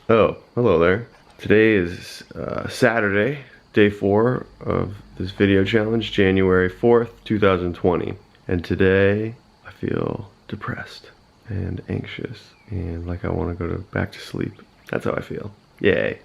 Oh, hello there. Today is Saturday, day 4 of this video challenge, January 4th, 2020. And today I feel depressed and anxious and like I want to go back to sleep. That's how I feel. Yay.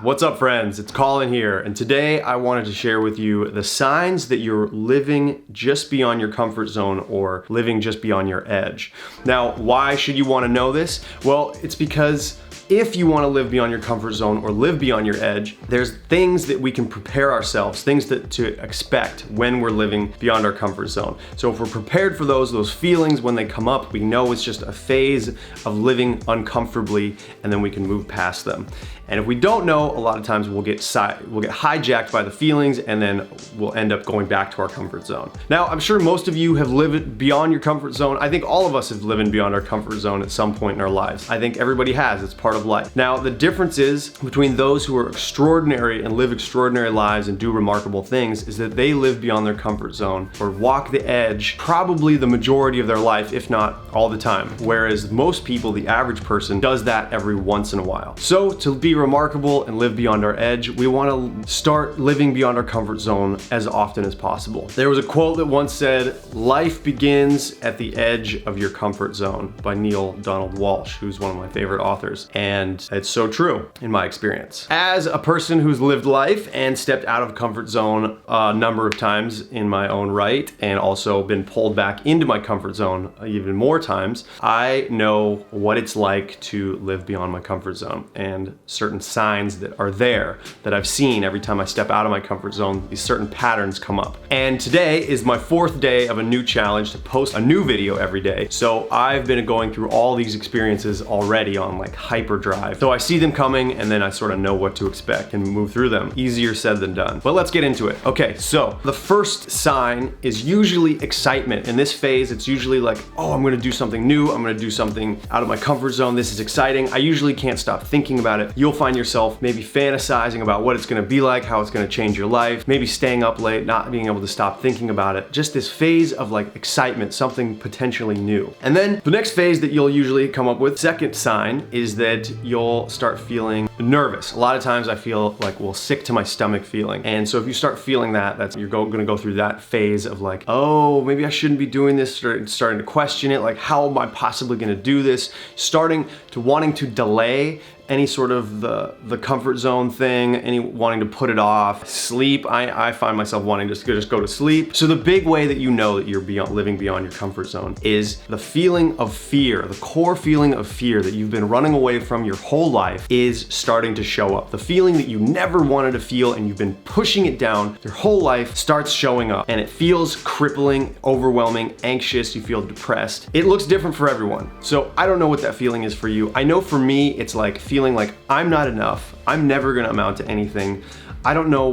What's up, friends? It's Colin here, and today I wanted to share with you the signs that you're living just beyond your comfort zone or living just beyond your edge. Now, why should you want to know this? Well, it's because if you want to live beyond your comfort zone or live beyond your edge, there's things that we can prepare ourselves, things to expect when we're living beyond our comfort zone. So if we're prepared for those feelings when they come up, we know it's just a phase of living uncomfortably, and then we can move past them. And if we don't know, a lot of times we'll get hijacked by the feelings, and then we'll end up going back to our comfort zone. Now, I'm sure most of you have lived beyond your comfort zone. I think all of us have lived beyond our comfort zone at some point in our lives. I think everybody has. It's part of life. Now, the difference is between those who are extraordinary and live extraordinary lives and do remarkable things is that they live beyond their comfort zone or walk the edge probably the majority of their life, if not all the time. Whereas most people, the average person, does that every once in a while. So to be remarkable and live beyond our edge, we want to start living beyond our comfort zone as often as possible. There was a quote that once said, "Life begins at the edge of your comfort zone," by Neil Donald Walsh, who's one of my favorite authors. And it's so true in my experience. As a person who's lived life and stepped out of comfort zone a number of times in my own right, and also been pulled back into my comfort zone even more times, I know what it's like to live beyond my comfort zone and certain signs that are there that I've seen every time I step out of my comfort zone. These certain patterns come up. And today is my 4th day of a new challenge to post a new video every day. So I've been going through all these experiences already on like hyperdrive. So I see them coming, and then I sort of know what to expect and move through them. Easier said than done. But let's get into it. Okay, so the first sign is usually excitement. In this phase, it's usually like, oh, I'm gonna do something new. I'm gonna do something out of my comfort zone. This is exciting. I usually can't stop thinking about it. You'll find yourself maybe fantasizing about what it's gonna be like, how it's gonna change your life, maybe staying up late, not being able to stop thinking about it. Just this phase of like excitement, something potentially new. And then the next phase that you'll usually come up with, second sign, is that you'll start feeling nervous. A lot of times I feel like, well, sick to my stomach feeling. And so if you start feeling that, you're gonna go through that phase of like, oh, maybe I shouldn't be doing this, starting to question it, like, how am I possibly gonna do this? Starting to wanting to delay any sort of the comfort zone thing, any wanting to put it off. Sleep, I find myself wanting to just go to sleep. So the big way that you know that you're living beyond your comfort zone is the feeling of fear, the core feeling of fear that you've been running away from your whole life is starting to show up. The feeling that you never wanted to feel and you've been pushing it down your whole life starts showing up, and it feels crippling, overwhelming, anxious, you feel depressed. It looks different for everyone. So I don't know what that feeling is for you. I know for me, it's like feeling like I'm not enough. I'm never gonna amount to anything. I don't know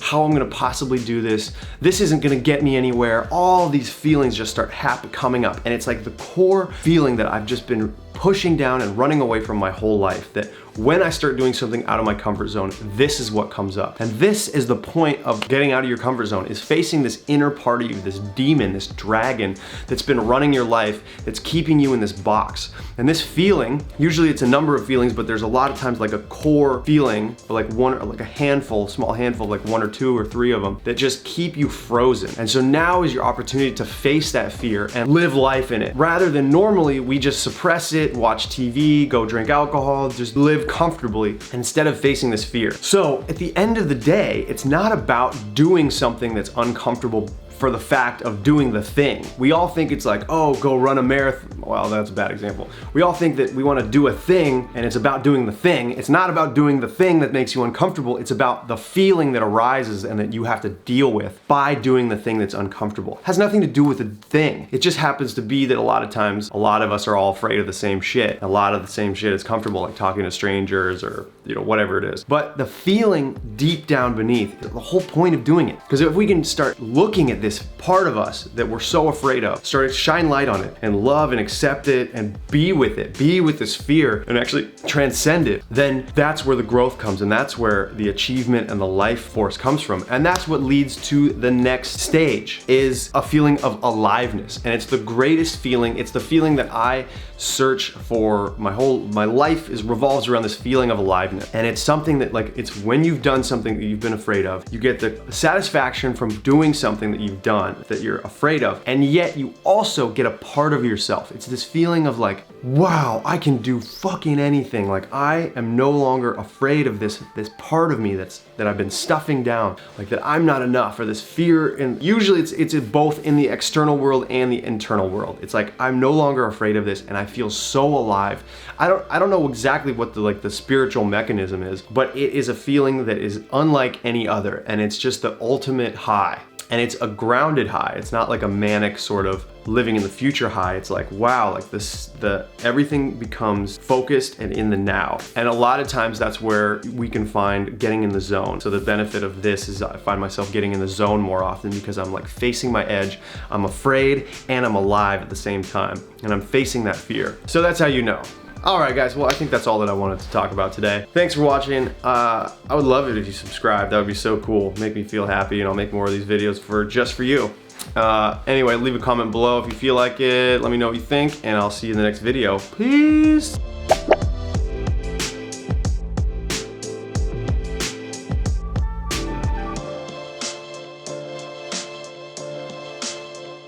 how I'm gonna possibly do this. This isn't gonna get me anywhere. All these feelings just start coming up. And it's like the core feeling that I've just been pushing down and running away from my whole life, that when I start doing something out of my comfort zone, this is what comes up. And this is the point of getting out of your comfort zone, is facing this inner part of you, this demon, this dragon that's been running your life, that's keeping you in this box. And this feeling, usually it's a number of feelings, but there's a lot of times like a core feeling, like a handful, small handful, like 1 or 2 or 3 of them, that just keep you frozen. And so now is your opportunity to face that fear and live life in it. Rather than normally we just suppress it, watch TV, go drink alcohol, just live comfortably instead of facing this fear. So at the end of the day, it's not about doing something that's uncomfortable for the fact of doing the thing. We all think it's like, oh, go run a marathon. Well, that's a bad example. We all think that we want to do a thing and it's about doing the thing. It's not about doing the thing that makes you uncomfortable. It's about the feeling that arises and that you have to deal with by doing the thing that's uncomfortable. It has nothing to do with the thing. It just happens to be that a lot of times, a lot of us are all afraid of the same shit. A lot of the same shit is comfortable, like talking to strangers or, whatever it is. But the feeling deep down beneath, the whole point of doing it. Because if we can start looking at this part of us that we're so afraid of, start to shine light on it and love and accept it and be with it, be with this fear and actually transcend it, then that's where the growth comes, and that's where the achievement and the life force comes from. And that's what leads to the next stage, is a feeling of aliveness. And it's the greatest feeling. It's the feeling that I search for. My life revolves around this feeling of aliveness. And it's something that, like, it's when you've done something that you've been afraid of, you get the satisfaction from doing something that you've done that you're afraid of, and yet you also get a part of yourself. It's this feeling of like, wow, I can do fucking anything. Like, I am no longer afraid of this part of me that I've been stuffing down, like that I'm not enough, or this fear. And usually it's both in the external world and the internal world. It's like, I'm no longer afraid of this and I feel so alive. I don't know exactly what the spiritual mechanism is, but it is a feeling that is unlike any other, and it's just the ultimate high. And it's a grounded high. It's not like a manic sort of living in the future high. It's like, wow, like everything becomes focused and in the now. And a lot of times that's where we can find getting in the zone. So the benefit of this is I find myself getting in the zone more often because I'm like facing my edge. I'm afraid and I'm alive at the same time. And I'm facing that fear. So that's how you know. All right, guys, well, I think that's all that I wanted to talk about today. Thanks for watching. I would love it if you subscribed. That would be so cool. Make me feel happy, and I'll make more of these videos just for you. Anyway, leave a comment below if you feel like it. Let me know what you think, and I'll see you in the next video. Peace.